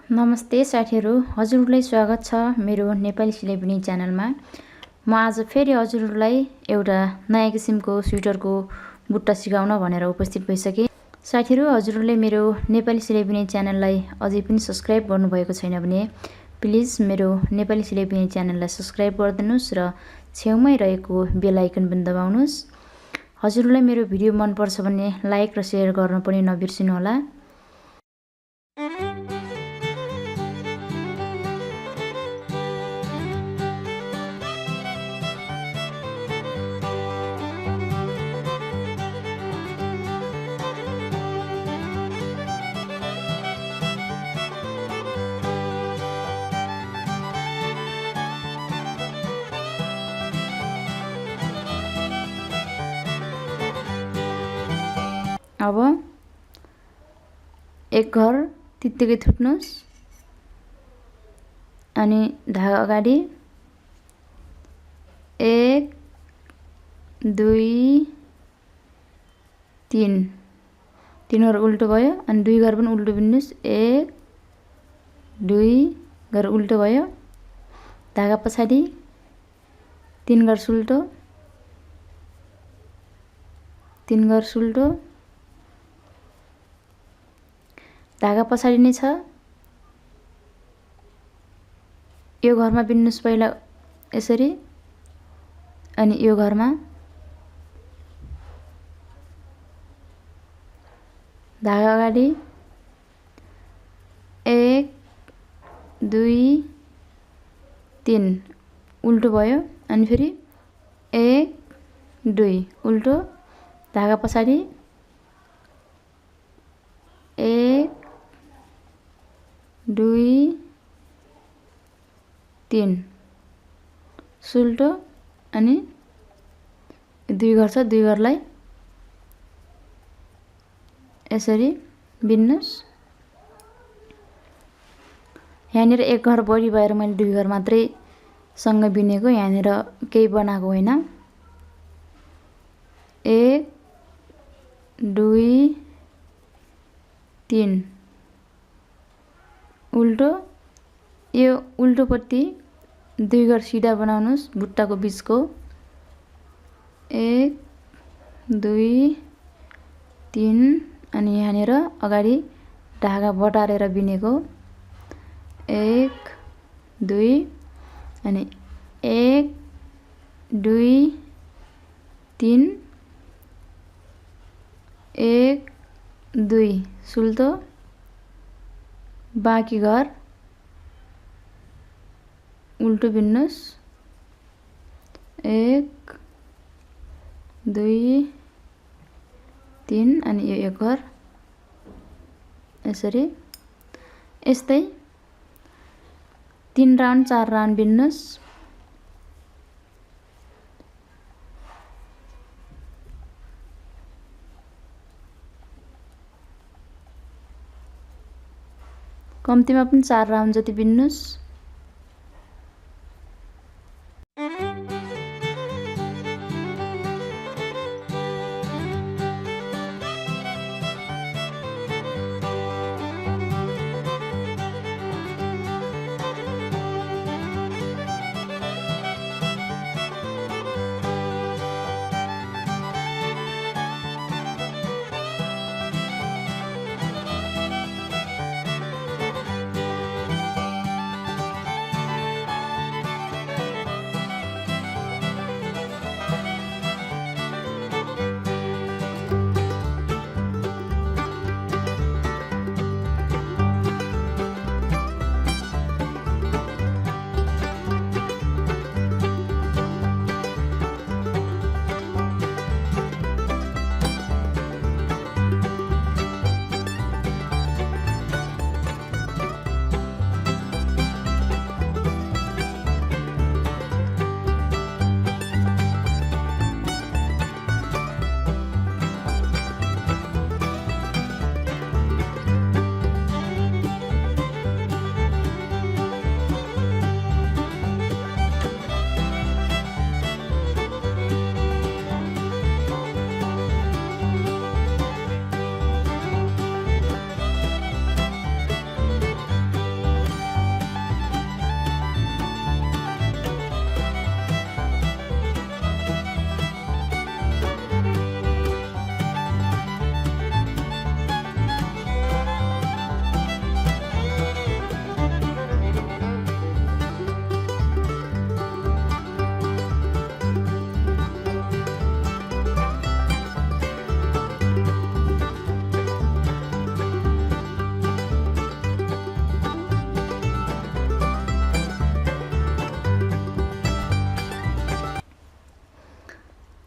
नमस्ते साथीहरू, हजुरहरूलाई स्वागत छ मेरो नेपाली सिलाइ बुनाइ च्यानलमा। म आज फेरि हजुरहरूलाई एउटा नयाँ किसिमको स्वेटरको बुट्टा सिकाउन भनेर उपस्थित भइसके। साथीहरू, हजुरहरूले मेरो नेपाली सिलाइ बुनाइ च्यानललाई अझै पनि सब्स्क्राइब गर्नुभएको छैन भने प्लिज मेरो नेपाली सिलाइ बुनाइ च्यानललाई सब्स्क्राइब गरिदिनुहोस् र छेउमै रहेको बेल आइकन पनि दबाउनुहोस्। हजुरहरूलाई मेरो भिडियो मनपर्छ भने लाइक र सेयर गर्न पनि नबिर्सिनुहोला। अब एक घर त्यत्तिकै थुट्नुहोस् अनि धागा अगाडि 1 2 3 तीन घर उल्टो भयो अनि 2 घर पनि उल्टो बिन्नुहोस्। 1 2 घर उल्टो भयो, धागा पछाडि 3 घर सुल्टो, 3 घर सुल्टो, धागा पछाडि नै छ। यो घरमा बिन्नुहोस् पहिला यसरी अनि यो घरमा धागा अगाडि 1 2 3 उल्टो भयो अनि फेरि 1 2 उल्टो, धागा पछाडि 1 2 3 सुल्टो अनि 2 घर छ, 2 घरलाई यसरी बिन्नुहोस्। यहाँनिर एक घर बढी भएर मैले 2 घर मात्रै सँग बिनेको, यहाँनिर केही बनाएको होइन। 1 2 3 उल्टो, यो उल्टोपट्टि 2 घर सिधा बनाउनुहोस् बुट्टाको बिचको। 1 2 3 अनि यहाँनिर अगाडि धागा बटारेर बिनेको 1 2 अनि 1 2 3 1 2 सुल्टो, बाँकी घर उल्टो बिन्नुहोस्। 1 2 3 अनि यो एक घर यसरी, यस्तै 3 राउन्ड 4 राउन्ड बिन्नुहोस्। कम्तीमा पनि 4 राउन्ड जति बिन्नुहोस्।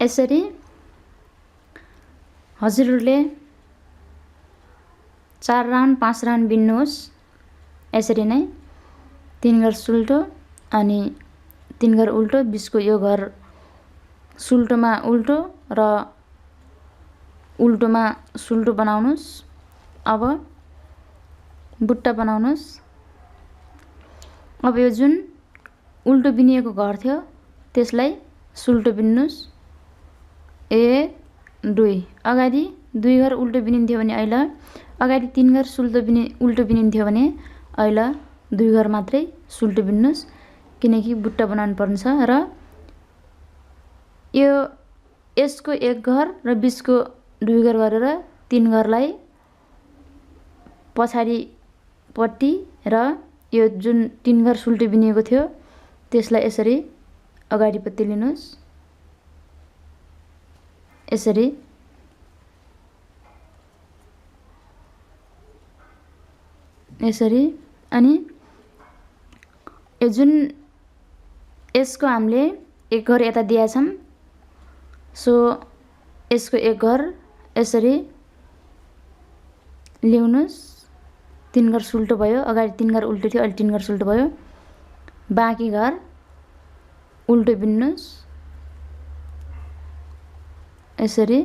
यसरी हजुरहरूले 4 राउन्ड 5 राउन्ड बिन्नुहोस्। यसरी नै 3 घर सुल्टो अनि 3 घर उल्टो, बिचको यो घर सुल्टोमा उल्टो र उल्टोमा सुल्टो बनाउनुस्। अब बुट्टा बनाउनुस्। अब यो जुन उल्टो बिनिएको घर थियो त्यसलाई सुल्टो बिन्नुस्। 1 2 अगाडि 2 घर उल्टो बिनिन्थ्यो भने अहिले अगाडि 3 घर उल्टो बिनिन्थ्यो भने अहिले 2 घर मात्रै सुल्टो बिन्नुस्, किनकि बुट्टा बनाउनु पर्छ। र यो यसको 1 घर र बिचको 2 घर गरेर 3 घरलाई पछाडिपट्टि र यो जुन 3 घर सुल्टो बिनिएको थियो त्यसलाई यसरी अगाडिपट्टि लिनुस्। यसरी यसरी अनि यो जुन यसको हामीले 1 घर यता दिएछौँ, सो यसको 1 घर यसरी ल्याउनुस्। 3 घर सुल्टो भयो, अगाडि 3 घर उल्टो थियो, अहिले 3 घर सुल्टो भयो। बाँकी घर उल्टो बिन्नुस्। यसरी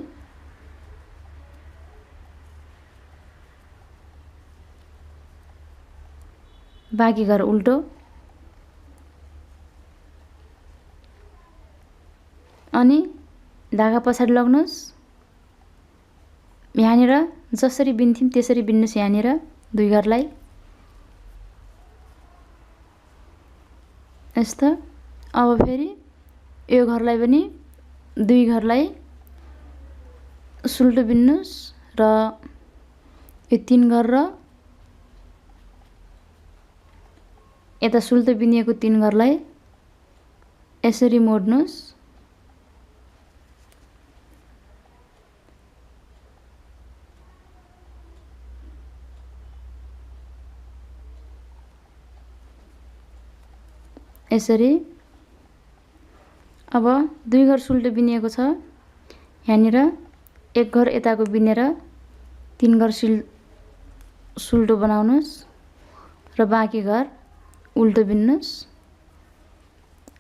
बाँकी घर उल्टो अनि धागा पछाडि लग्नुस्। यहाँनिर जसरी बिन्थ्यौँ त्यसरी बिन्नुस्। यहाँनिर 2 घरलाई यस्तो। अब फेरि यो घरलाई पनि 2 घरलाई सुल्टो बिन्नुस् र यो 3 घर र यता सुल्टो बिनिएको 3 घरलाई यसरी मोड्नुस्। यसरी अब 2 घर सुल्टो बिनिएको छ। यहाँनिर 1 घर यताको बिनेर 3 घर सुल्टो बनाउनुस् र बाँकी घर उल्टो बिन्नुस्।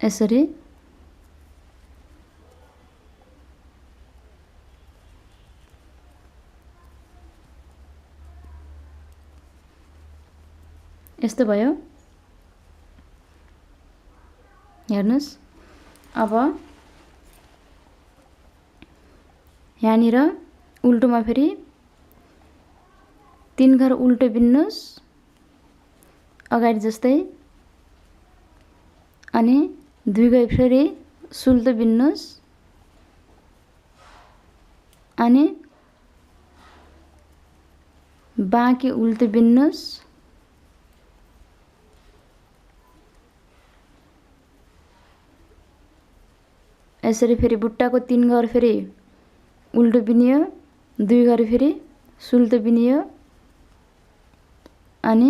यसरी यस्तो भयो। हेर्नुस्। अब यहाँनिर उल्टोमा फेरि 3 घर उल्टो बिन्नुस् अगाडि जस्तै, अनि 2 घर फेरि सुल्टो बिन्नुस् अनि बाँकी उल्टो बिन्नुस्। यसरी फेरि बुट्टाको 3 घर फेरि उल्टो बिनियो, 2 घर फेरि सुल्टो बिनियो अनि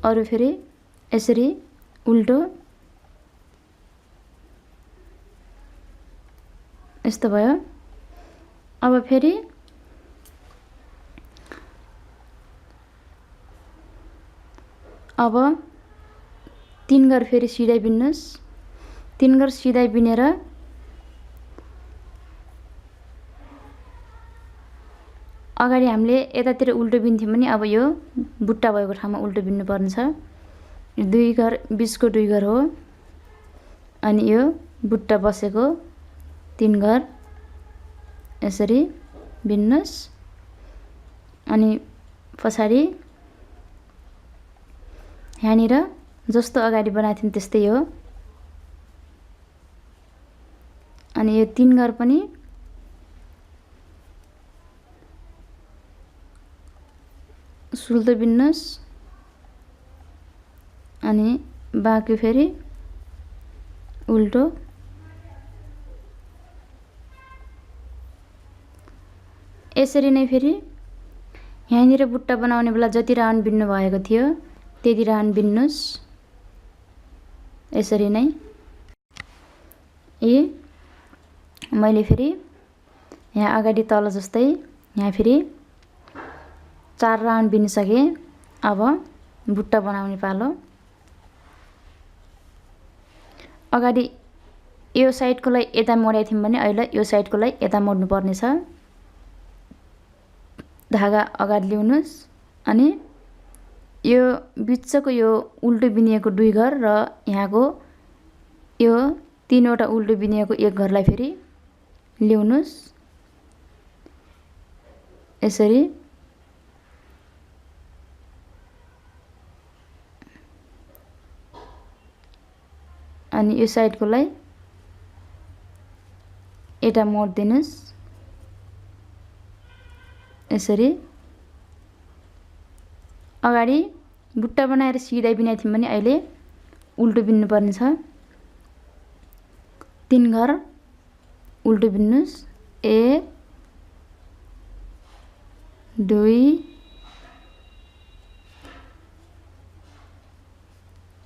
अरू फेरि यसरी उल्टो। यस्तो भयो। अब फेरि अब 3 घर फेरि सिलाइ बिन्नुस्। 3 घर सिलाइ बिनेर अगाडि हामीले यतातिर उल्टो बिन्थ्यौँ भने अब यो बुट्टा भएको ठाउँमा उल्टो बिन्नु पर्छ। 2 घर बिचको 2 घर हो अनि यो बुट्टा बसेको 3 घर यसरी बिन्नुस्। अनि पछाडि यहाँनिर जस्तो अगाडि बनाएको थियौँ त्यस्तै हो। अनि यो 3 घर पनि सुल्टो बिन्नुस् अनि बाँकी फेरि उल्टो। यसरी नै फेरि यहाँनिर बुट्टा बनाउने बेला जति राउन्ड बिन्नु भएको थियो त्यति राउन्ड बिन्नुस्। यसरी नै मैले फेरि यहाँ अगाडि तल जस्तै यहाँ फेरि 4 राउन्ड बिनिसके। अब बुट्टा बनाउने पालो। अगाडि यो साइडकोलाई यता मोडेको थियौँ भने अहिले यो साइडकोलाई यता मोड्नु पर्ने छ। धागा अगाडि ल्याउनुस् अनि यो बिचको यो उल्टो बिनिएको 2 घर र यहाँको यो 3 वटा उल्टो बिनिएको 1 घरलाई फेरि ल्याउनुस् यसरी। अनि यो साइडकोलाई यता मोड दिनुस् यसरी। अगाडि बुट्टा बनाएर सिधा बिनाएको थियौँ भने अहिले उल्टो बिन्नु पर्ने छ। 3 घर उल्टो बिन्नुस्। 1 2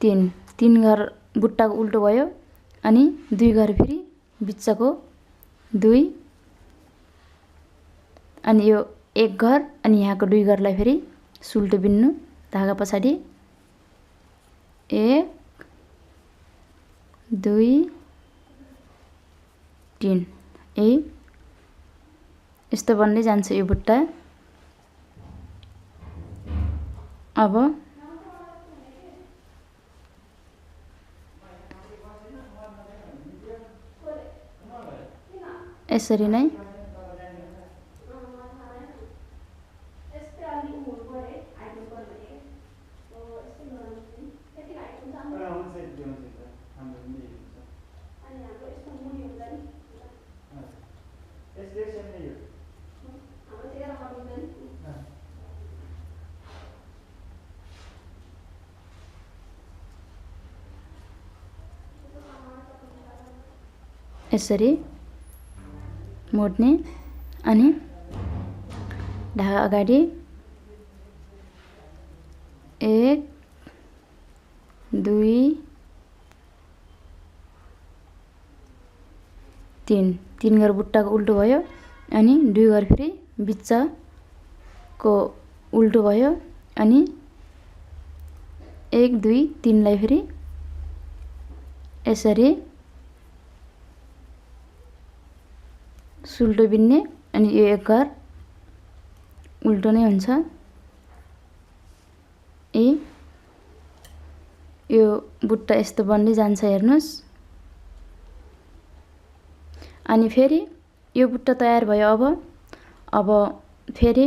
3 3 घर बुट्टाको उल्टो भयो अनि 2 घर फेरि बिचको 2 अनि यो 1 घर अनि यहाँको 2 घरलाई फेरि सुल्टो बिन्नु धागा पछाडि। 1 2 3 यस्तो बन्दै जान्छ यो बुट्टा। अब यसरी नै यसरी मोड्ने अनि धागा अगाडि 1 2 3 घर बुट्टाको उल्टो भयो अनि 2 घर फेरि बिचको उल्टो भयो अनि 1 2 3 लाई फेरि यसरी सुल्टो बिन्ने अनि यो 1 घर उल्टो नै हुन्छ। यो बुट्टा यस्तो बन्दै जान्छ हेर्नुस्। अनि फेरि यो बुट्टा तयार भयो। अब फेरि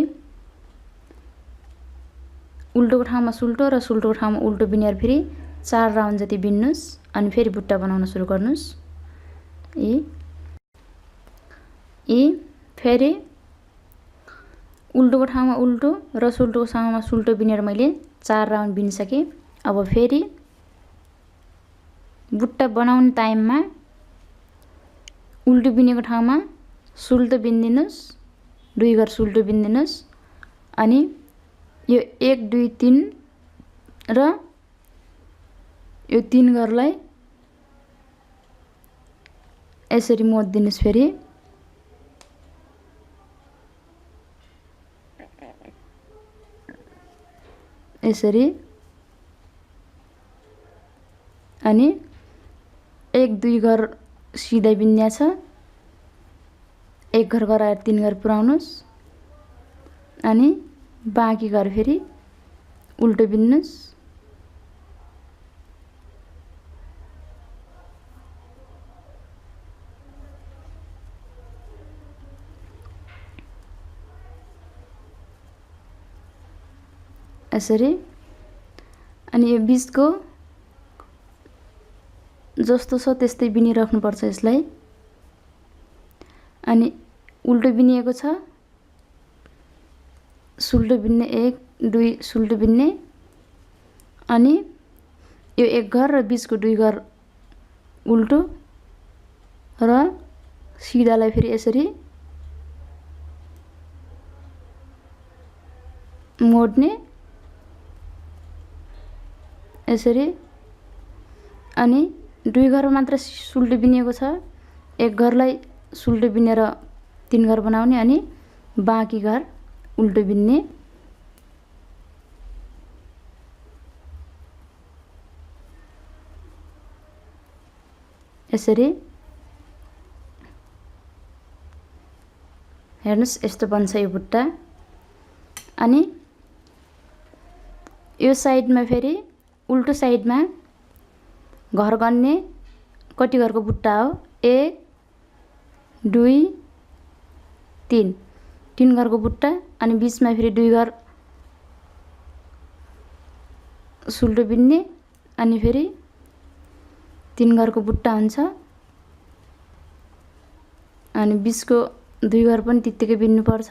उल्टोको ठाउँमा सुल्टो र सुल्टोको ठाउँमा उल्टो बिनेर फेरि 4 राउन्ड जति बिन्नुस् अनि फेरि बुट्टा बनाउन सुरु गर्नुस्। फेरि उल्टोको ठाउँमा उल्टो र सुल्टोको ठाउँमा सुल्टो बिनेर मैले 4 राउन्ड बिनिसके। अब फेरि बुट्टा बनाउने टाइममा उल्टो बिनेको ठाउँमा सुल्टो बिन्दिनुस्। 2 घर सुल्टो बिन्दिनुस् अनि यो 1 2 3 र यो 3 घरलाई यसरी मोड दिनुस् फेरि। यसरी अनि 1 2 घर सिधै बिन्या छ। 1 घर गराएर 3 घर पुराउनुस् अनि बाँकी घर फेरि उल्टो बिन्नुस्। यसरी अनि यो बीचको जस्तो छ त्यस्तै बिनिराख्नुपर्छ यसलाई। अनि उल्टो बिनिएको छ सुल्टो बिन्ने 1 2 सुल्टो बिन्ने अनि यो 1 घर र बीचको 2 घर उल्टो र सिधालाई फेरि यसरी मोड्ने यसरी। अनि 2 घर मात्र सुल्टो बिनिएको छ 1 घरलाई सुल्टो बिनेर 3 घर बनाउने अनि बाँकी घर उल्टो बिन्ने। यसरी हेर्नुस् यस्तो बन्छ यो बुट्टा। अनि यो साइडमा फेरि उल्टो साइडमा घर गन्ने कति घरको बुट्टा हो 1 2 3 3 घरको बुट्टा अनि बीचमा फेरि 2 घर सुल्टो बिन्ने अनि फेरि 3 घरको बुट्टा हुन्छ अनि बीचको 2 घर पनि त्यतिकै बिन्नु पर्छ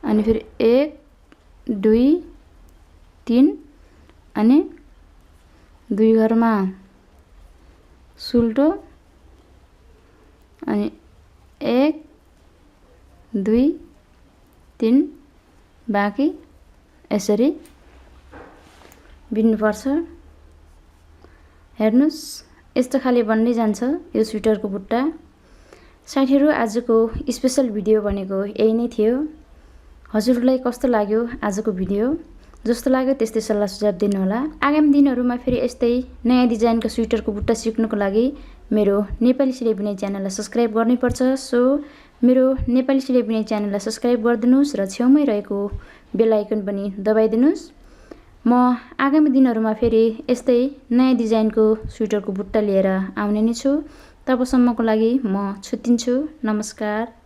अनि फेरि 1 2 3 अनि 2 घरमा सुल्टो अनि 1 2 3 बाँकी यसरी बिन्नु पर्छ। हेर्नुस् यस्तो खाले बन्दै जान्छ यो स्वेटरको बुट्टा। साथीहरु आजको स्पेशल भिडियो भनेको यही नै थियो। हजुरलाई कस्तो लाग्यो आजको भिडियो? जस्तो लाग्यो त्यस्तै सल्लाह सुझाव दिनु होला। आगामी दिनहरुमा फेरि यस्तै नयाँ डिजाइनको स्वेटरको बुट्टा सिक्नुको लागि मेरो नेपाली सिलाइ बुनाइ च्यानललाई सब्स्क्राइब गर्नुपर्छ। सो मेरो नेपाली सिलाइ बुनाइ च्यानललाई सब्स्क्राइब गरिदिनुस् र छेउमै रहेको बेल आइकन पनि दबाइदिनुस्। म आगामी दिनहरुमा फेरि यस्तै नयाँ डिजाइनको स्वेटरको बुट्टा लिएर आउने नै छु। तबसम्मको लागि म छुट्टिन्छु। नमस्कार।